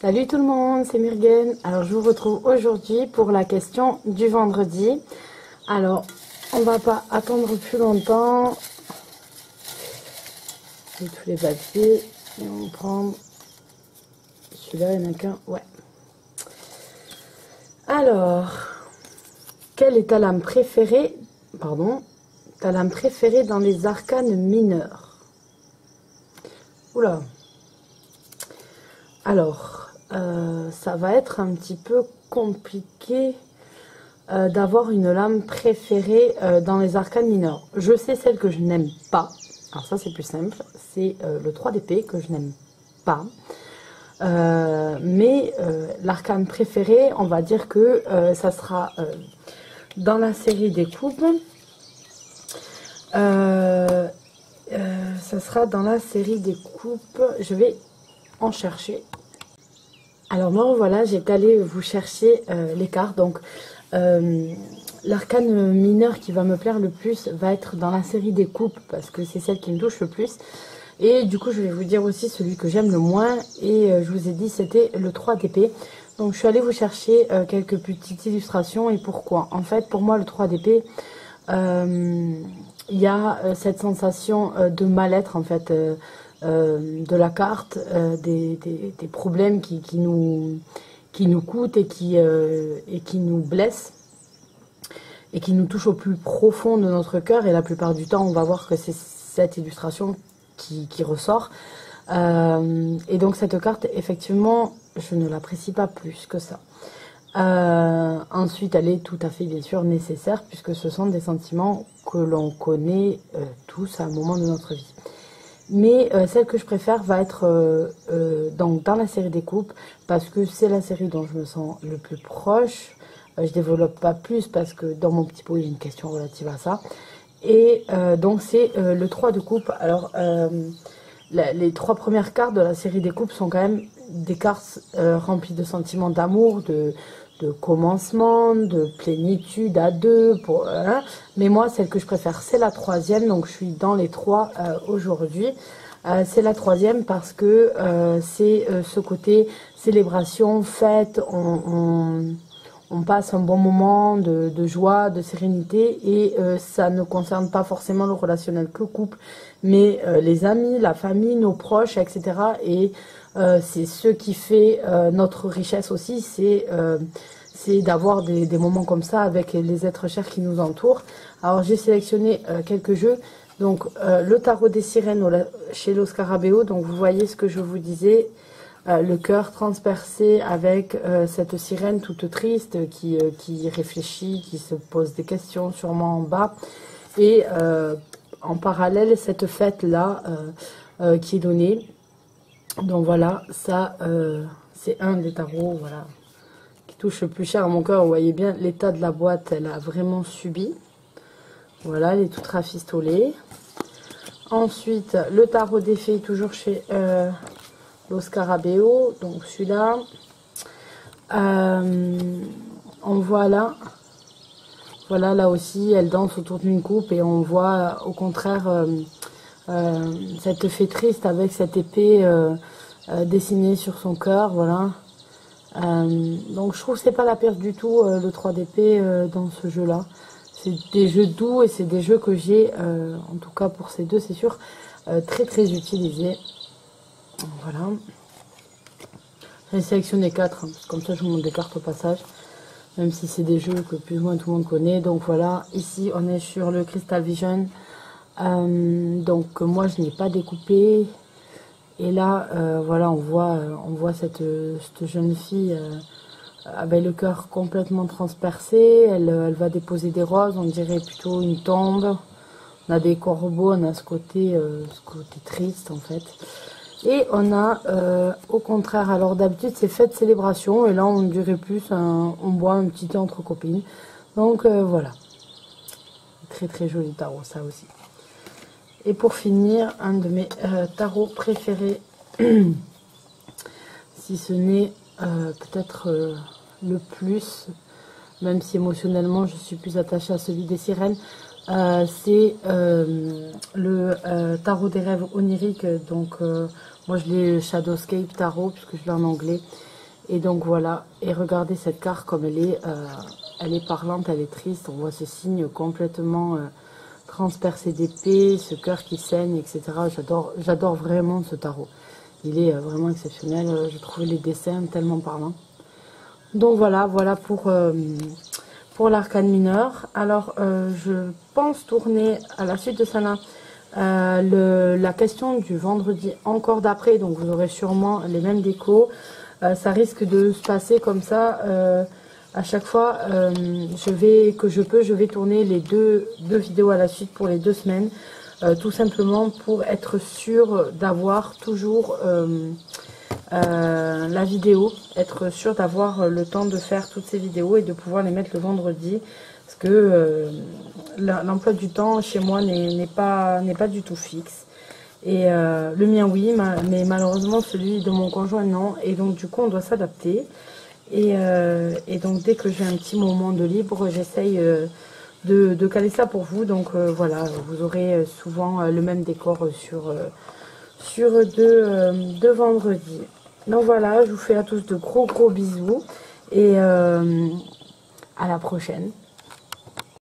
Salut tout le monde, c'est Myrgen. Alors je vous retrouve aujourd'hui pour la question du vendredi. Alors on va pas attendre plus longtemps. J'ai tous les papiers et on va prendre celui-là, il n'y en a qu'un. Ouais. Alors, quelle est ta lame préférée? Pardon, ta lame préférée dans les arcanes mineurs? Oula. Alors, ça va être un petit peu compliqué d'avoir une lame préférée dans les arcanes mineurs. Je sais celle que je n'aime pas. Alors ça c'est plus simple. C'est le 3 d'épée que je n'aime pas. Mais l'arcane préférée, on va dire que ça sera dans la série des coupes. Ça sera dans la série des coupes. Je vais en chercher. Alors moi voilà, j'étais allée vous chercher les cartes. Donc l'arcane mineur qui va me plaire le plus va être dans la série des coupes parce que c'est celle qui me touche le plus. Et du coup je vais vous dire aussi celui que j'aime le moins. Et je vous ai dit c'était le 3 d'épée. Donc je suis allée vous chercher quelques petites illustrations. Et pourquoi? En fait pour moi le 3 d'épée, il y a cette sensation de mal-être en fait. De la carte, des problèmes qui nous coûtent et qui nous blessent et qui nous touchent au plus profond de notre cœur. Et la plupart du temps, on va voir que c'est cette illustration qui ressort. Et donc cette carte, effectivement, je ne l'apprécie pas plus que ça. Ensuite, elle est tout à fait, bien sûr, nécessaire puisque ce sont des sentiments que l'on connaît tous à un moment de notre vie. Mais celle que je préfère va être donc dans la série des coupes parce que c'est la série dont je me sens le plus proche. Je développe pas plus parce que dans mon petit pot il y a une question relative à ça. Et donc c'est le 3 de coupe. Alors les 3 premières cartes de la série des coupes sont quand même des cartes remplies de sentiments d'amour, de commencement, de plénitude à deux. Mais moi, celle que je préfère, c'est la 3e. Donc, je suis dans les 3 aujourd'hui. C'est la 3e parce que c'est ce côté célébration, fête. On passe un bon moment de joie, de sérénité. Et ça ne concerne pas forcément le relationnel que couple, mais les amis, la famille, nos proches, etc. Et c'est ce qui fait notre richesse aussi, c'est d'avoir des moments comme ça avec les êtres chers qui nous entourent. Alors j'ai sélectionné quelques jeux, donc le tarot des sirènes chez Los Scarabeo, donc vous voyez ce que je vous disais, le cœur transpercé avec cette sirène toute triste qui réfléchit, qui se pose des questions sûrement en bas, et en parallèle cette fête là qui est donnée. Donc voilà, ça c'est un des tarots voilà, qui touche le plus cher à mon cœur. Vous voyez bien l'état de la boîte, elle a vraiment subi. Voilà, elle est toute rafistolée. Ensuite, le tarot des fées, toujours chez Los Scarabeo. Donc celui-là, on voit là, voilà, là aussi, elle danse autour d'une coupe et on voit au contraire cette fée triste avec cette épée dessinée sur son cœur, voilà. Donc je trouve que c'est pas la pire du tout le 3 d'épée dans ce jeu là. C'est des jeux doux et c'est des jeux que j'ai, en tout cas pour ces deux c'est sûr, très utilisés. Voilà. J'ai sélectionné 4, hein, comme ça je vous montre des cartes au passage. Même si c'est des jeux que plus ou moins tout le monde connaît. Donc voilà, ici on est sur le Crystal Vision. Donc moi je n'ai pas découpé. Et là, voilà, on voit cette jeune fille avec le cœur complètement transpercé. Elle va déposer des roses, on dirait plutôt une tombe. On a des corbeaux, on a ce côté triste en fait. Et on a au contraire, alors d'habitude c'est fête célébration, et là on dirait plus, on boit un petit thé entre copines. Donc voilà, très joli tarot ça aussi. Et pour finir, un de mes tarots préférés, si ce n'est peut-être le plus, même si émotionnellement je suis plus attachée à celui des sirènes, c'est le tarot des rêves oniriques. Donc Moi, je l'ai Shadowscape Tarot, puisque je l'ai en anglais. Et donc, voilà. Et regardez cette carte comme elle est parlante, elle est triste. On voit ce signe complètement transpercé d'épée, ce cœur qui saigne, etc. J'adore vraiment ce tarot. Il est vraiment exceptionnel. J'ai trouvé les dessins tellement parlants. Donc, voilà pour l'arcane mineur. Alors, je pense tourner à la suite de ça là. La question du vendredi encore d'après, donc vous aurez sûrement les mêmes décos. Ça risque de se passer comme ça à chaque fois. Je vais tourner les deux vidéos à la suite pour les 2 semaines, tout simplement pour être sûr d'avoir toujours la vidéo, être sûr d'avoir le temps de faire toutes ces vidéos et de pouvoir les mettre le vendredi. Parce que l'emploi du temps chez moi n'est pas du tout fixe. Et le mien oui, mais malheureusement celui de mon conjoint non. Et donc du coup on doit s'adapter. Et donc dès que j'ai un petit moment de libre, j'essaye de caler ça pour vous. Donc voilà, vous aurez souvent le même décor sur deux vendredis. Donc voilà, je vous fais à tous de gros bisous. Et à la prochaine.